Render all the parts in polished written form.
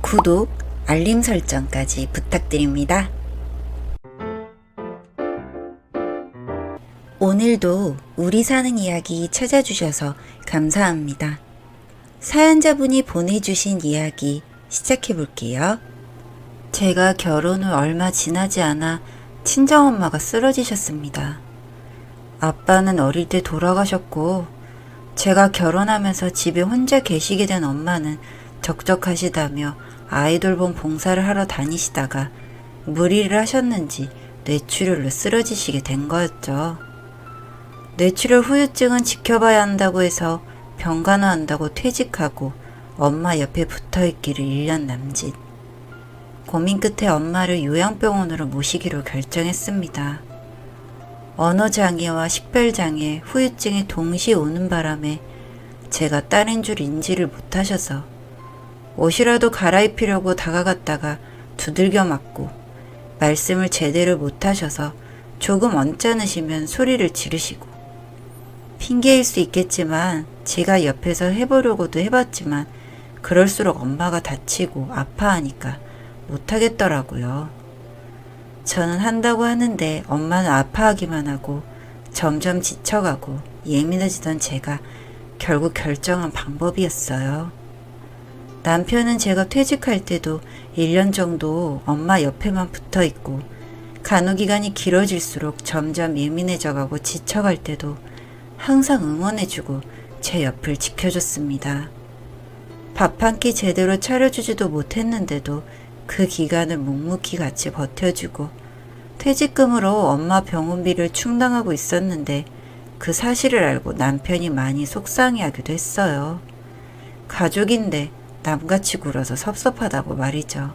구독, 알림 설정까지 부탁드립니다. 오늘도 우리 사는 이야기 찾아주셔서 감사합니다. 사연자분이 보내주신 이야기 시작해볼게요. 제가 결혼 후 얼마 지나지 않아 친정엄마가 쓰러지셨습니다. 아빠는 어릴 때 돌아가셨고 제가 결혼하면서 집에 혼자 계시게 된 엄마는 적적하시다며 아이돌봄 봉사를 하러 다니시다가 무리를 하셨는지 뇌출혈로 쓰러지시게 된 거였죠. 뇌출혈 후유증은 지켜봐야 한다고 해서 병간호한다고 퇴직하고 엄마 옆에 붙어있기를 1년 남짓. 고민 끝에 엄마를 요양병원으로 모시기로 결정했습니다. 언어장애와 식별장애, 후유증이 동시에 오는 바람에 제가 딸인 줄 인지를 못하셔서 옷이라도 갈아입히려고 다가갔다가 두들겨 맞고 말씀을 제대로 못하셔서 조금 언짢으시면 소리를 지르시고 핑계일 수 있겠지만 제가 옆에서 해보려고도 해봤지만 그럴수록 엄마가 다치고 아파하니까 못하겠더라고요. 저는 한다고 하는데 엄마는 아파하기만 하고 점점 지쳐가고 예민해지던 제가 결국 결정한 방법이었어요. 남편은 제가 퇴직할 때도 1년 정도 엄마 옆에만 붙어 있고 간호기간이 길어질수록 점점 예민해져가고 지쳐갈 때도 항상 응원해주고 제 옆을 지켜줬습니다. 밥 한 끼 제대로 차려주지도 못했는데도 그 기간을 묵묵히 같이 버텨주고 퇴직금으로 엄마 병원비를 충당하고 있었는데 그 사실을 알고 남편이 많이 속상해하기도 했어요. 가족인데 남같이 굴어서 섭섭하다고 말이죠.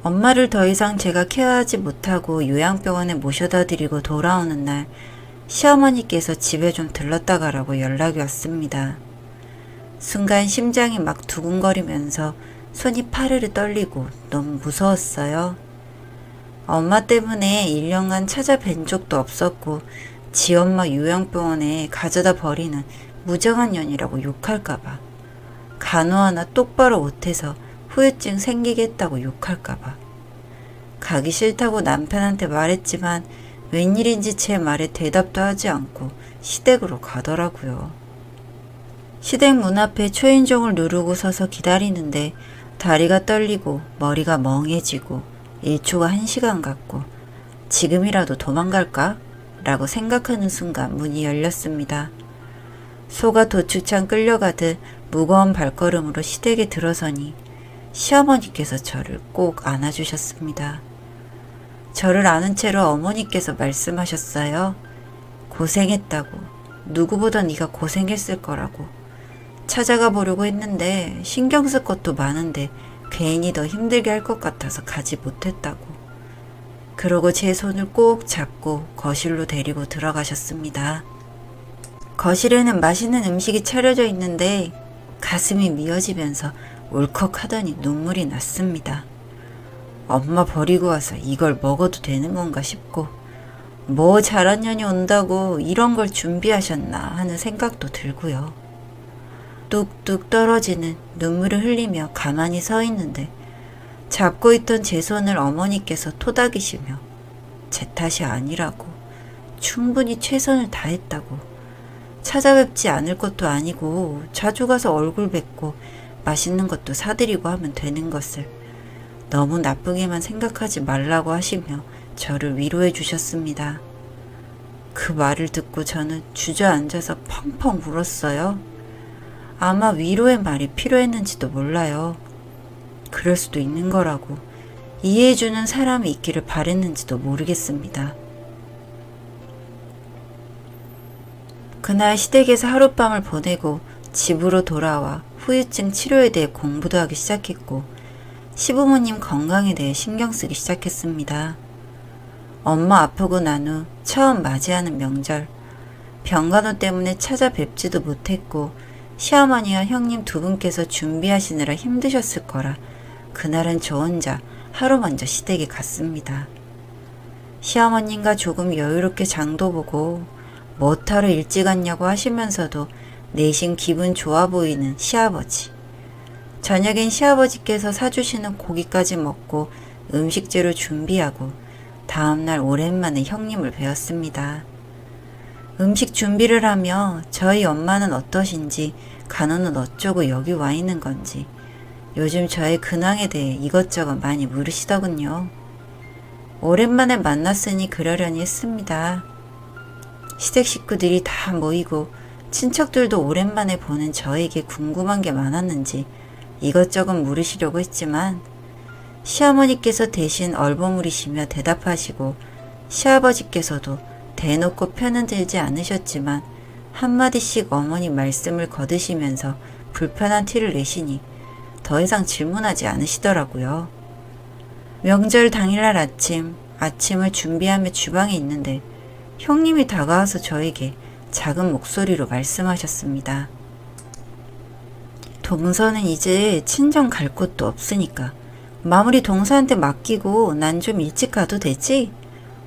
엄마를 더 이상 제가 케어하지 못하고 요양병원에 모셔다 드리고 돌아오는 날 시어머니께서 집에 좀 들렀다 가라고 연락이 왔습니다. 순간 심장이 막 두근거리면서 손이 파르르 떨리고 너무 무서웠어요. 엄마 때문에 1년간 찾아뵌 적도 없었고 지 엄마 요양병원에 가져다 버리는 무정한 년이라고 욕할까봐, 간호 하나 똑바로 못해서 후유증 생기겠다고 욕할까봐. 가기 싫다고 남편한테 말했지만 웬일인지 제 말에 대답도 하지 않고 시댁으로 가더라고요. 시댁 문 앞에 초인종을 누르고 서서 기다리는데 다리가 떨리고 머리가 멍해지고 1초가 1시간 같고 지금이라도 도망갈까? 라고 생각하는 순간 문이 열렸습니다. 소가 도축창 끌려가듯 무거운 발걸음으로 시댁에 들어서니 시어머니께서 저를 꼭 안아주셨습니다. 저를 안은 채로 어머니께서 말씀하셨어요. 고생했다고. 누구보다 네가 고생했을 거라고. 찾아가 보려고 했는데 신경 쓸 것도 많은데 괜히 더 힘들게 할 것 같아서 가지 못했다고. 그러고 제 손을 꼭 잡고 거실로 데리고 들어가셨습니다. 거실에는 맛있는 음식이 차려져 있는데 가슴이 미어지면서 울컥하더니 눈물이 났습니다. 엄마 버리고 와서 이걸 먹어도 되는 건가 싶고 뭐 잘한 년이 온다고 이런 걸 준비하셨나 하는 생각도 들고요. 뚝뚝 떨어지는 눈물을 흘리며 가만히 서 있는데 잡고 있던 제 손을 어머니께서 토닥이시며 제 탓이 아니라고, 충분히 최선을 다했다고, 찾아뵙지 않을 것도 아니고 자주 가서 얼굴 뵙고 맛있는 것도 사드리고 하면 되는 것을 너무 나쁘게만 생각하지 말라고 하시며 저를 위로해 주셨습니다. 그 말을 듣고 저는 주저앉아서 펑펑 울었어요. 아마 위로의 말이 필요했는지도 몰라요. 그럴 수도 있는 거라고 이해해주는 사람이 있기를 바랬는지도 모르겠습니다. 그날 시댁에서 하룻밤을 보내고 집으로 돌아와 후유증 치료에 대해 공부도 하기 시작했고 시부모님 건강에 대해 신경 쓰기 시작했습니다. 엄마 아프고 난 후 처음 맞이하는 명절, 병간호 때문에 찾아뵙지도 못했고 시어머니와 형님 두 분께서 준비하시느라 힘드셨을 거라 그날은 저 혼자 하루 먼저 시댁에 갔습니다. 시어머님과 조금 여유롭게 장도 보고 뭐하러 일찍 왔냐고 하시면서도 내심 기분 좋아 보이는 시아버지. 저녁엔 시아버지께서 사주시는 고기까지 먹고 음식재료 준비하고 다음날 오랜만에 형님을 뵈었습니다. 음식 준비를 하며 저희 엄마는 어떠신지, 간호는 어쩌고 여기 와 있는 건지 요즘 저의 근황에 대해 이것저것 많이 물으시더군요. 오랜만에 만났으니 그러려니 했습니다. 시댁 식구들이 다 모이고 친척들도 오랜만에 보는 저에게 궁금한 게 많았는지 이것저것 물으시려고 했지만 시어머니께서 대신 얼버무리시며 대답하시고 시아버지께서도 대놓고 편은 들지 않으셨지만 한마디씩 어머니 말씀을 거두시면서 불편한 티를 내시니 더 이상 질문하지 않으시더라고요. 명절 당일날 아침을 준비하며 주방에 있는데 형님이 다가와서 저에게 작은 목소리로 말씀하셨습니다. 동서는 이제 친정 갈 곳도 없으니까 마무리 동서한테 맡기고 난 좀 일찍 가도 되지?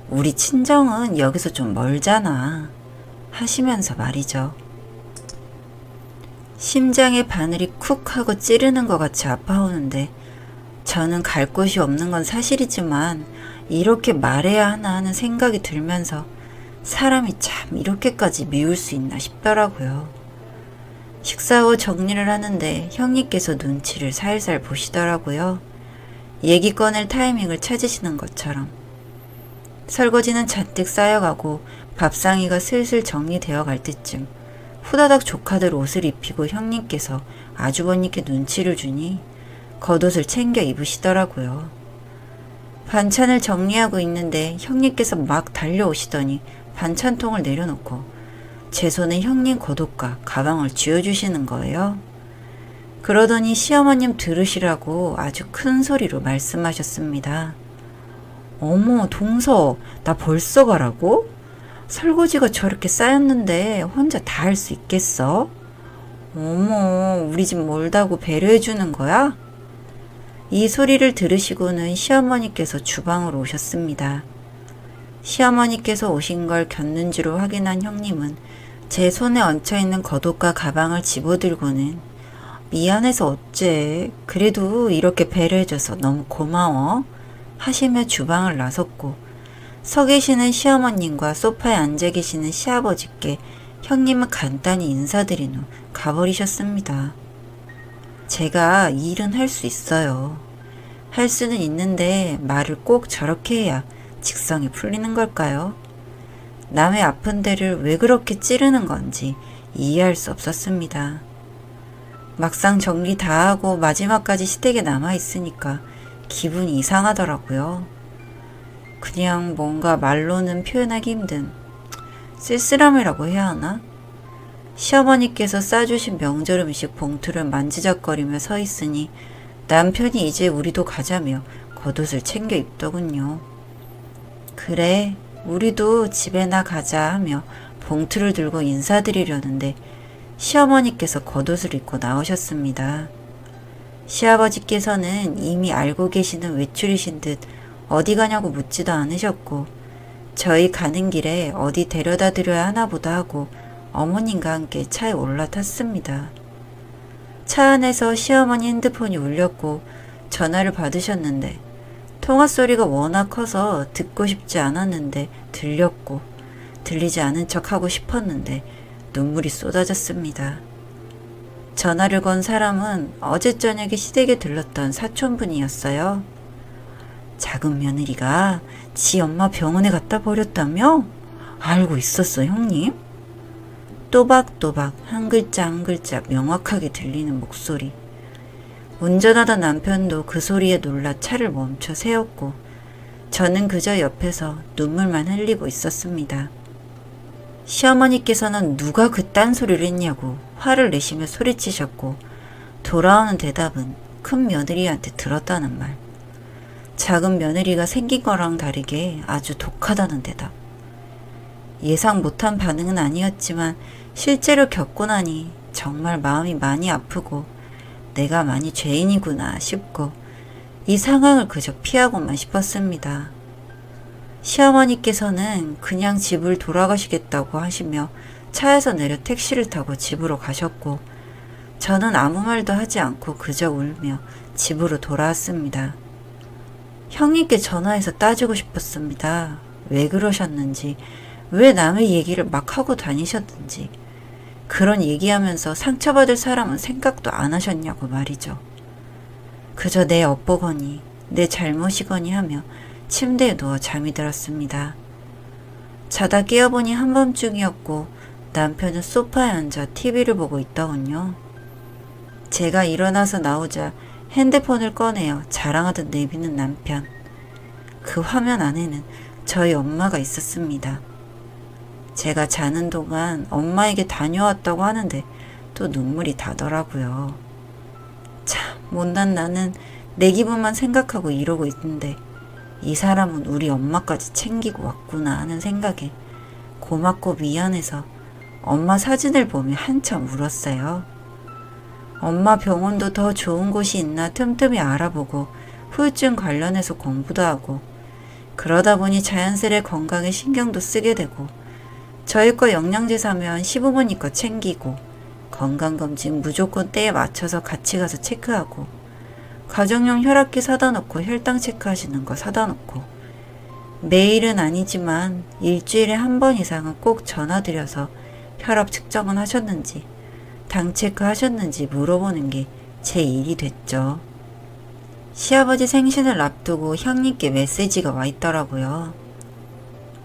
우리 친정은 여기서 좀 멀잖아. 하시면서 말이죠. 심장에 바늘이 쿡 하고 찌르는 것 같이 아파오는데 저는 갈 곳이 없는 건 사실이지만 이렇게 말해야 하나 하는 생각이 들면서 사람이 참 이렇게까지 미울 수 있나 싶더라고요. 식사 후 정리를 하는데 형님께서 눈치를 살살 보시더라고요. 얘기 꺼낼 타이밍을 찾으시는 것처럼. 설거지는 잔뜩 쌓여가고 밥상이가 슬슬 정리되어 갈 때쯤 후다닥 조카들 옷을 입히고 형님께서 아주버님께 눈치를 주니 겉옷을 챙겨 입으시더라고요. 반찬을 정리하고 있는데 형님께서 막 달려오시더니 반찬통을 내려놓고 제 손에 형님 겉옷과 가방을 쥐어주시는 거예요. 그러더니 시어머님 들으시라고 아주 큰 소리로 말씀하셨습니다. 어머, 동서, 나 벌써 가라고? 설거지가 저렇게 쌓였는데 혼자 다 할 수 있겠어? 어머, 우리 집 멀다고 배려해주는 거야? 이 소리를 들으시고는 시어머니께서 주방으로 오셨습니다. 시어머니께서 오신 걸 곁눈질로 확인한 형님은 제 손에 얹혀있는 겉옷과 가방을 집어들고는 미안해서 어째, 그래도 이렇게 배려해줘서 너무 고마워 하시며 주방을 나섰고 서 계시는 시어머님과 소파에 앉아 계시는 시아버지께 형님은 간단히 인사드린 후 가버리셨습니다. 제가 일은 할 수 있어요. 할 수는 있는데 말을 꼭 저렇게 해야 직성이 풀리는 걸까요? 남의 아픈 데를 왜 그렇게 찌르는 건지 이해할 수 없었습니다. 막상 정리 다 하고 마지막까지 시댁에 남아있으니까 기분이 이상하더라고요. 그냥 뭔가 말로는 표현하기 힘든 쓸쓸함이라고 해야 하나? 시어머니께서 싸주신 명절 음식 봉투를 만지작거리며 서 있으니 남편이 이제 우리도 가자며 겉옷을 챙겨 입더군요. 그래, 우리도 집에나 가자 하며 봉투를 들고 인사드리려는데 시어머니께서 겉옷을 입고 나오셨습니다. 시아버지께서는 이미 알고 계시는 외출이신 듯 어디 가냐고 묻지도 않으셨고 저희 가는 길에 어디 데려다 드려야 하나 보다 하고 어머님과 함께 차에 올라탔습니다. 차 안에서 시어머니 핸드폰이 울렸고 전화를 받으셨는데 통화 소리가 워낙 커서 듣고 싶지 않았는데 들렸고 들리지 않은 척 하고 싶었는데 눈물이 쏟아졌습니다. 전화를 건 사람은 어제 저녁에 시댁에 들렀던 사촌분이었어요. 작은 며느리가 지 엄마 병원에 갖다 버렸다며? 알고 있었어, 형님? 또박또박 한 글자 한 글자 명확하게 들리는 목소리. 운전하던 남편도 그 소리에 놀라 차를 멈춰 세웠고 저는 그저 옆에서 눈물만 흘리고 있었습니다. 시어머니께서는 누가 그딴 소리를 했냐고 화를 내시며 소리치셨고 돌아오는 대답은 큰 며느리한테 들었다는 말. 작은 며느리가 생긴 거랑 다르게 아주 독하다는 대답. 예상 못한 반응은 아니었지만 실제로 겪고 나니 정말 마음이 많이 아프고 내가 많이 죄인이구나 싶고 이 상황을 그저 피하고만 싶었습니다. 시어머니께서는 그냥 집을 돌아가시겠다고 하시며 차에서 내려 택시를 타고 집으로 가셨고 저는 아무 말도 하지 않고 그저 울며 집으로 돌아왔습니다. 형님께 전화해서 따지고 싶었습니다. 왜 그러셨는지, 왜 남의 얘기를 막 하고 다니셨는지, 그런 얘기하면서 상처받을 사람은 생각도 안 하셨냐고 말이죠. 그저 내 업보거니, 내 잘못이거니 하며 침대에 누워 잠이 들었습니다. 자다 깨어보니 한밤중이었고 남편은 소파에 앉아 TV를 보고 있더군요. 제가 일어나서 나오자 핸드폰을 꺼내어 자랑하듯 내미는 남편. 그 화면 안에는 저희 엄마가 있었습니다. 제가 자는 동안 엄마에게 다녀왔다고 하는데 또 눈물이 나더라고요. 참, 못난 나는 내 기분만 생각하고 이러고 있는데 이 사람은 우리 엄마까지 챙기고 왔구나 하는 생각에 고맙고 미안해서 엄마 사진을 보며 한참 울었어요. 엄마 병원도 더 좋은 곳이 있나 틈틈이 알아보고 후유증 관련해서 공부도 하고 그러다 보니 자연스레 건강에 신경도 쓰게 되고 저희 거 영양제 사면 시부모님 거 챙기고 건강검진 무조건 때에 맞춰서 같이 가서 체크하고 가정용 혈압기 사다 놓고 혈당 체크하시는 거 사다 놓고 매일은 아니지만 일주일에 한 번 이상은 꼭 전화드려서 혈압 측정은 하셨는지 당 체크 하셨는지 물어보는 게 제 일이 됐죠. 시아버지 생신을 앞두고 형님께 메시지가 와 있더라고요.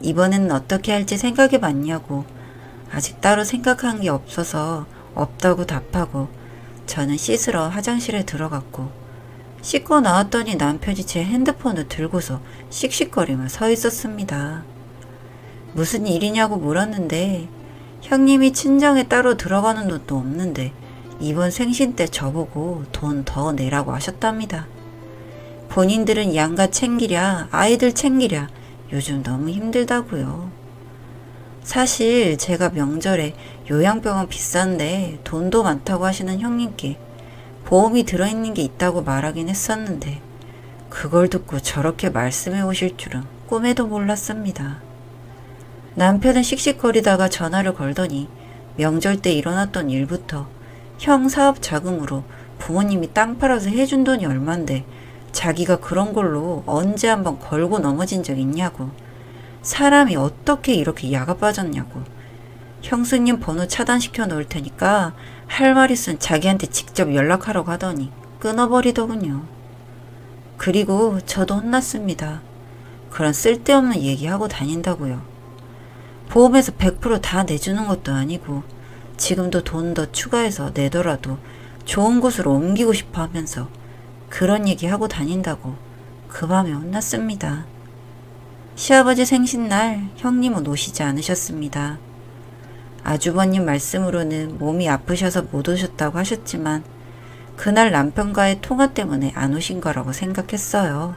이번에는 어떻게 할지 생각해 봤냐고 아직 따로 생각한 게 없어서 없다고 답하고 저는 씻으러 화장실에 들어갔고 씻고 나왔더니 남편이 제 핸드폰을 들고서 씩씩거리며 서 있었습니다. 무슨 일이냐고 물었는데 형님이 친정에 따로 들어가는 돈도 없는데 이번 생신 때 저보고 돈 더 내라고 하셨답니다. 본인들은 양가 챙기랴 아이들 챙기랴 요즘 너무 힘들다고요. 사실 제가 명절에 요양병원 비싼데 돈도 많다고 하시는 형님께 보험이 들어있는 게 있다고 말하긴 했었는데 그걸 듣고 저렇게 말씀해 오실 줄은 꿈에도 몰랐습니다. 남편은 씩씩거리다가 전화를 걸더니 명절 때 일어났던 일부터 형 사업 자금으로 부모님이 땅 팔아서 해준 돈이 얼만데 자기가 그런 걸로 언제 한번 걸고 넘어진 적 있냐고 사람이 어떻게 이렇게 야가 빠졌냐고 형수님 번호 차단시켜 놓을 테니까 할 말 있으면 자기한테 직접 연락하라고 하더니 끊어버리더군요. 그리고 저도 혼났습니다. 그런 쓸데없는 얘기하고 다닌다고요. 보험에서 100% 다 내주는 것도 아니고 지금도 돈 더 추가해서 내더라도 좋은 곳으로 옮기고 싶어 하면서 그런 얘기하고 다닌다고 그 밤에 혼났습니다. 시아버지 생신날 형님은 오시지 않으셨습니다. 아주버님 말씀으로는 몸이 아프셔서 못 오셨다고 하셨지만 그날 남편과의 통화 때문에 안 오신 거라고 생각했어요.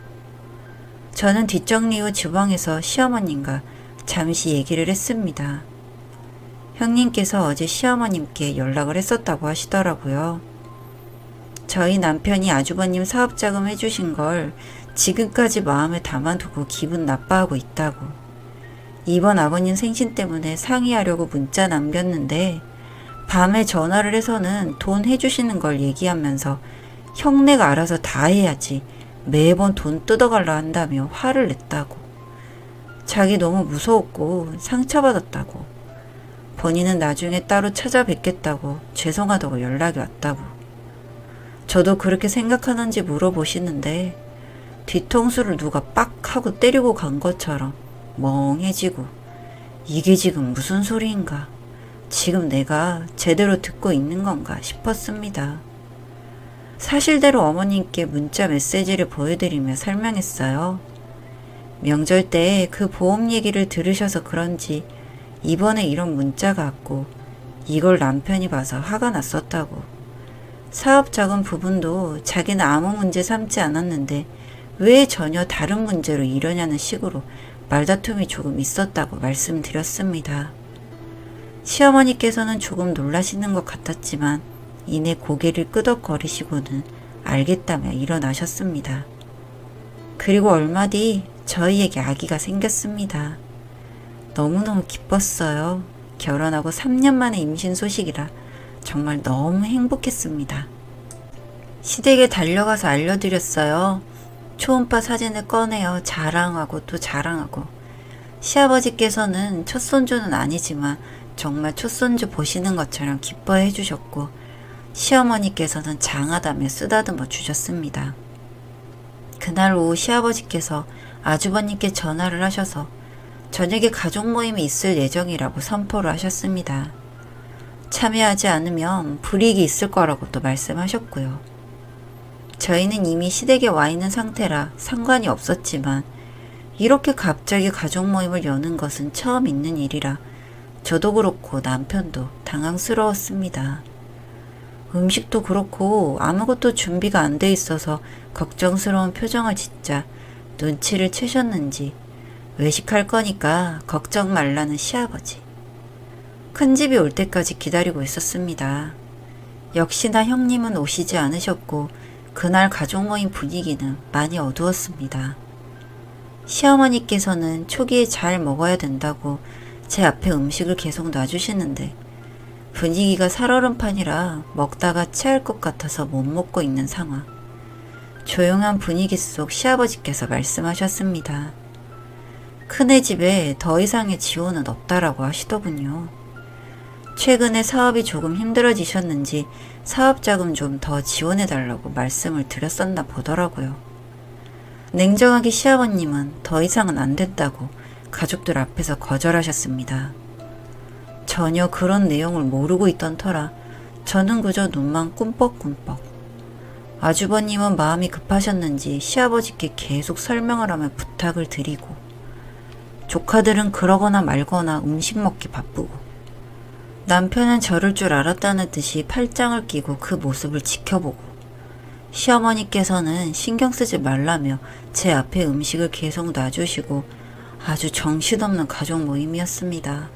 저는 뒷정리 후 주방에서 시어머님과 잠시 얘기를 했습니다. 형님께서 어제 시어머님께 연락을 했었다고 하시더라고요. 저희 남편이 아주버님 사업자금 해주신 걸 지금까지 마음에 담아두고 기분 나빠하고 있다고. 이번 아버님 생신 때문에 상의하려고 문자 남겼는데 밤에 전화를 해서는 돈 해주시는 걸 얘기하면서 형네가 알아서 다 해야지 매번 돈 뜯어갈라 한다며 화를 냈다고. 자기 너무 무서웠고 상처받았다고. 본인은 나중에 따로 찾아뵙겠다고 죄송하다고 연락이 왔다고. 저도 그렇게 생각하는지 물어보시는데 뒤통수를 누가 빡 하고 때리고 간 것처럼 멍해지고 이게 지금 무슨 소리인가? 지금 내가 제대로 듣고 있는 건가 싶었습니다. 사실대로 어머님께 문자 메시지를 보여드리며 설명했어요. 명절 때 그 보험 얘기를 들으셔서 그런지 이번에 이런 문자가 왔고 이걸 남편이 봐서 화가 났었다고. 사업자금 부분도 자기는 아무 문제 삼지 않았는데 왜 전혀 다른 문제로 이러냐는 식으로 말다툼이 조금 있었다고 말씀드렸습니다. 시어머니께서는 조금 놀라시는 것 같았지만 이내 고개를 끄덕거리시고는 알겠다며 일어나셨습니다. 그리고 얼마 뒤 저희에게 아기가 생겼습니다. 너무너무 기뻤어요. 결혼하고 3년 만에 임신 소식이라 정말 너무 행복했습니다. 시댁에 달려가서 알려드렸어요. 초음파 사진을 꺼내어 자랑하고 또 자랑하고. 시아버지께서는 첫손주는 아니지만 정말 첫손주 보시는 것처럼 기뻐해 주셨고, 시어머니께서는 장하다며 쓰다듬어 주셨습니다. 그날 오후 시아버지께서 아주버님께 전화를 하셔서 저녁에 가족 모임이 있을 예정이라고 선포를 하셨습니다. 참여하지 않으면 불이익이 있을 거라고 또 말씀하셨고요. 저희는 이미 시댁에 와 있는 상태라 상관이 없었지만 이렇게 갑자기 가족 모임을 여는 것은 처음 있는 일이라 저도 그렇고 남편도 당황스러웠습니다. 음식도 그렇고 아무것도 준비가 안 돼 있어서 걱정스러운 표정을 짓자 눈치를 채셨는지 외식할 거니까 걱정 말라는 시아버지. 큰집이 올 때까지 기다리고 있었습니다. 역시나 형님은 오시지 않으셨고 그날 가족 모임 분위기는 많이 어두웠습니다. 시어머니께서는 초기에 잘 먹어야 된다고 제 앞에 음식을 계속 놔주시는데 분위기가 살얼음판이라 먹다가 체할 것 같아서 못 먹고 있는 상황. 조용한 분위기 속 시아버지께서 말씀하셨습니다. 큰애 집에 더 이상의 지원은 없다라고 하시더군요. 최근에 사업이 조금 힘들어지셨는지 사업자금 좀 더 지원해달라고 말씀을 드렸었나 보더라고요. 냉정하게 시아버님은 더 이상은 안 된다고 가족들 앞에서 거절하셨습니다. 전혀 그런 내용을 모르고 있던 터라 저는 그저 눈만 꿈뻑꿈뻑. 아주버님은 마음이 급하셨는지 시아버지께 계속 설명을 하며 부탁을 드리고, 조카들은 그러거나 말거나 음식 먹기 바쁘고, 남편은 저럴 줄 알았다는 듯이 팔짱을 끼고 그 모습을 지켜보고, 시어머니께서는 신경 쓰지 말라며 제 앞에 음식을 계속 놔주시고 아주 정신없는 가족 모임이었습니다.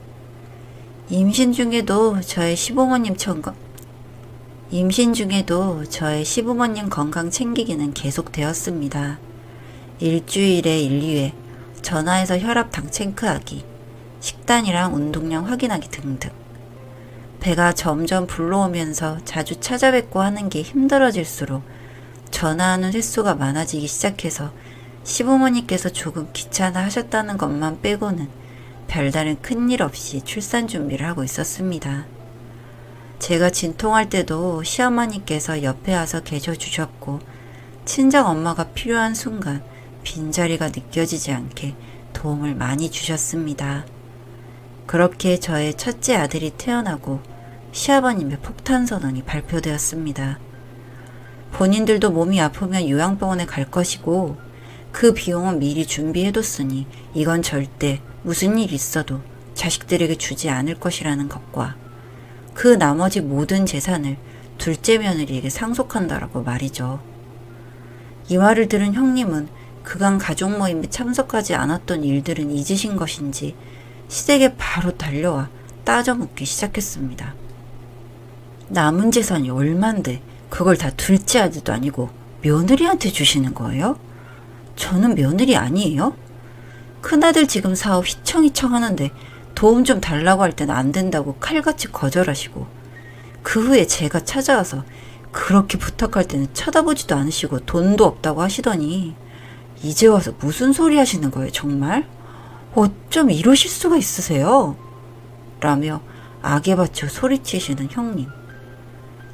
임신 중에도 저의 시부모님 건강 챙기기는 계속되었습니다. 일주일에 1, 2회 전화해서 혈압 당 체크하기, 식단이랑 운동량 확인하기 등등. 배가 점점 불러오면서 자주 찾아뵙고 하는 게 힘들어질수록 전화하는 횟수가 많아지기 시작해서 시부모님께서 조금 귀찮아 하셨다는 것만 빼고는 별다른 큰일 없이 출산 준비를 하고 있었습니다. 제가 진통할 때도 시어머니께서 옆에 와서 계셔주셨고, 친정 엄마가 필요한 순간 빈자리가 느껴지지 않게 도움을 많이 주셨습니다. 그렇게 저의 첫째 아들이 태어나고 시아버님의 폭탄 선언이 발표되었습니다. 본인들도 몸이 아프면 요양병원에 갈 것이고 그 비용은 미리 준비해뒀으니 이건 절대 무슨 일 있어도 자식들에게 주지 않을 것이라는 것과 그 나머지 모든 재산을 둘째 며느리에게 상속한다라고 말이죠. 이 말을 들은 형님은 그간 가족 모임에 참석하지 않았던 일들은 잊으신 것인지 시댁에 바로 달려와 따져 묻기 시작했습니다. 남은 재산이 얼만데 그걸 다 둘째 아들도 아니고 며느리한테 주시는 거예요? 저는 며느리 아니에요? 큰아들 지금 사업 휘청휘청 하는데 도움 좀 달라고 할 때는 안 된다고 칼같이 거절하시고, 그 후에 제가 찾아와서 그렇게 부탁할 때는 쳐다보지도 않으시고 돈도 없다고 하시더니 이제 와서 무슨 소리 하시는 거예요, 정말? 어쩜 이러실 수가 있으세요? 라며 악에 받쳐 소리치시는 형님.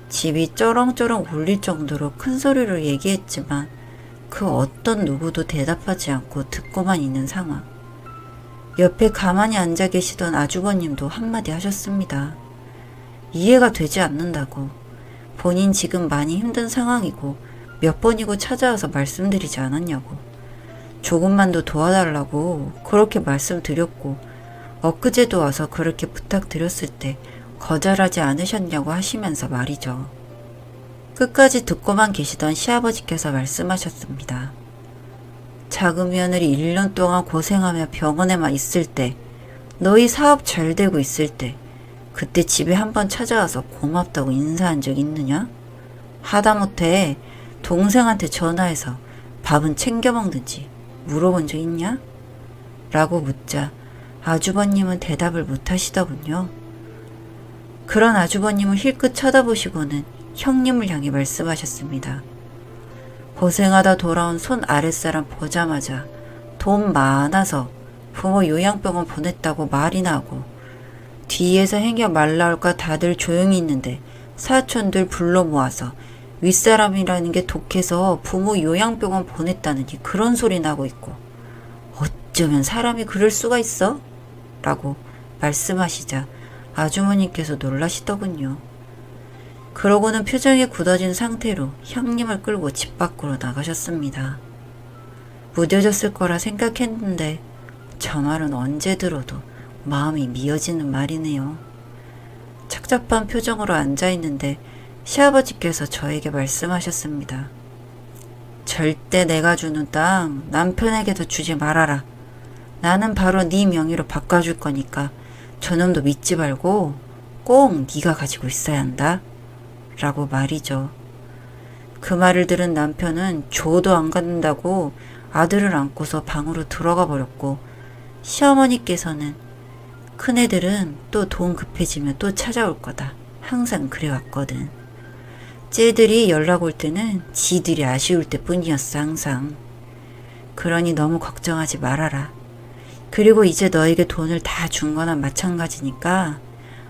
집이 쩌렁쩌렁 울릴 정도로 큰 소리로 얘기했지만 그 어떤 누구도 대답하지 않고 듣고만 있는 상황. 옆에 가만히 앉아 계시던 아주버님도 한마디 하셨습니다. 이해가 되지 않는다고. 본인 지금 많이 힘든 상황이고 몇 번이고 찾아와서 말씀드리지 않았냐고. 조금만 더 도와달라고 그렇게 말씀드렸고 엊그제도 와서 그렇게 부탁드렸을 때 거절하지 않으셨냐고 하시면서 말이죠. 끝까지 듣고만 계시던 시아버지께서 말씀하셨습니다. 작은 며느리 1년 동안 고생하며 병원에만 있을 때, 너희 사업 잘 되고 있을 때 그때 집에 한번 찾아와서 고맙다고 인사한 적 있느냐? 하다못해 동생한테 전화해서 밥은 챙겨 먹는지 물어본 적 있냐? 라고 묻자 아주버님은 대답을 못 하시더군요. 그런 아주버님을 힐끗 쳐다보시고는 형님을 향해 말씀하셨습니다. 고생하다 돌아온 손 아랫사람 보자마자 돈 많아서 부모 요양병원 보냈다고 말이나 하고, 뒤에서 행여 말 나올까 다들 조용히 있는데 사촌들 불러 모아서 윗사람이라는 게 독해서 부모 요양병원 보냈다느니 그런 소리 나고 있고, 어쩌면 사람이 그럴 수가 있어? 라고 말씀하시자 아주머니께서 놀라시더군요. 그러고는 표정이 굳어진 상태로 형님을 끌고 집 밖으로 나가셨습니다. 무뎌졌을 거라 생각했는데 저 말은 언제 들어도 마음이 미어지는 말이네요. 착잡한 표정으로 앉아있는데 시아버지께서 저에게 말씀하셨습니다. 절대 내가 주는 땅 남편에게도 주지 말아라. 나는 바로 네 명의로 바꿔줄 거니까 저놈도 믿지 말고 꼭 네가 가지고 있어야 한다. 라고 말이죠. 그 말을 들은 남편은 조도 안 갖는다고 아들을 안고서 방으로 들어가 버렸고, 시어머니께서는 큰애들은 또 돈 급해지면 또 찾아올 거다. 항상 그래왔거든. 쟤들이 연락 올 때는 지들이 아쉬울 때뿐이었어, 항상. 그러니 너무 걱정하지 말아라. 그리고 이제 너에게 돈을 다 준 거나 마찬가지니까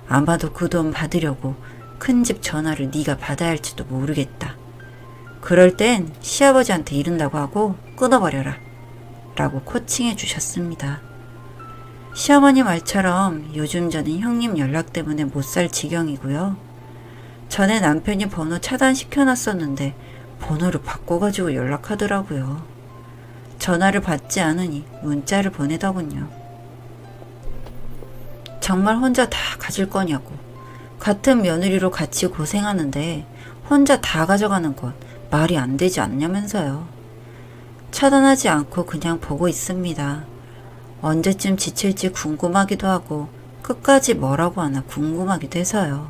아마도 그 돈 받으려고 큰 집 전화를 네가 받아야 할지도 모르겠다. 그럴 땐 시아버지한테 이른다고 하고 끊어버려라. 라고 코칭해 주셨습니다. 시어머니 말처럼 요즘 저는 형님 연락 때문에 못 살 지경이고요. 전에 남편이 번호 차단시켜놨었는데 번호를 바꿔가지고 연락하더라고요. 전화를 받지 않으니 문자를 보내더군요. 정말 혼자 다 가질 거냐고. 같은 며느리로 같이 고생하는데 혼자 다 가져가는 건 말이 안 되지 않냐면서요. 차단하지 않고 그냥 보고 있습니다. 언제쯤 지칠지 궁금하기도 하고 끝까지 뭐라고 하나 궁금하기도 해서요.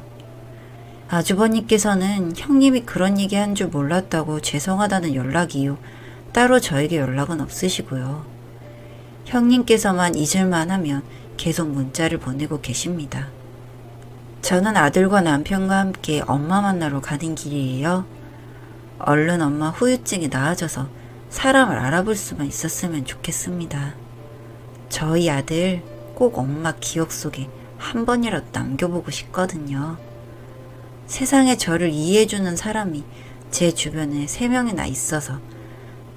아주버님께서는 형님이 그런 얘기 한 줄 몰랐다고 죄송하다는 연락 이후 따로 저에게 연락은 없으시고요. 형님께서만 잊을만 하면 계속 문자를 보내고 계십니다. 저는 아들과 남편과 함께 엄마 만나러 가는 길이에요. 얼른 엄마 후유증이 나아져서 사람을 알아볼 수만 있었으면 좋겠습니다. 저희 아들 꼭 엄마 기억 속에 한 번이라도 남겨보고 싶거든요. 세상에 저를 이해해주는 사람이 제 주변에 3명이나 있어서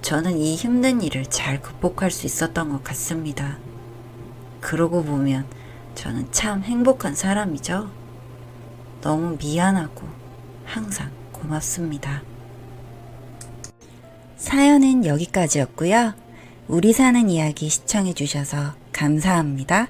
저는 이 힘든 일을 잘 극복할 수 있었던 것 같습니다. 그러고 보면 저는 참 행복한 사람이죠. 너무 미안하고 항상 고맙습니다. 사연은 여기까지였고요. 우리 사는 이야기 시청해 주셔서 감사합니다.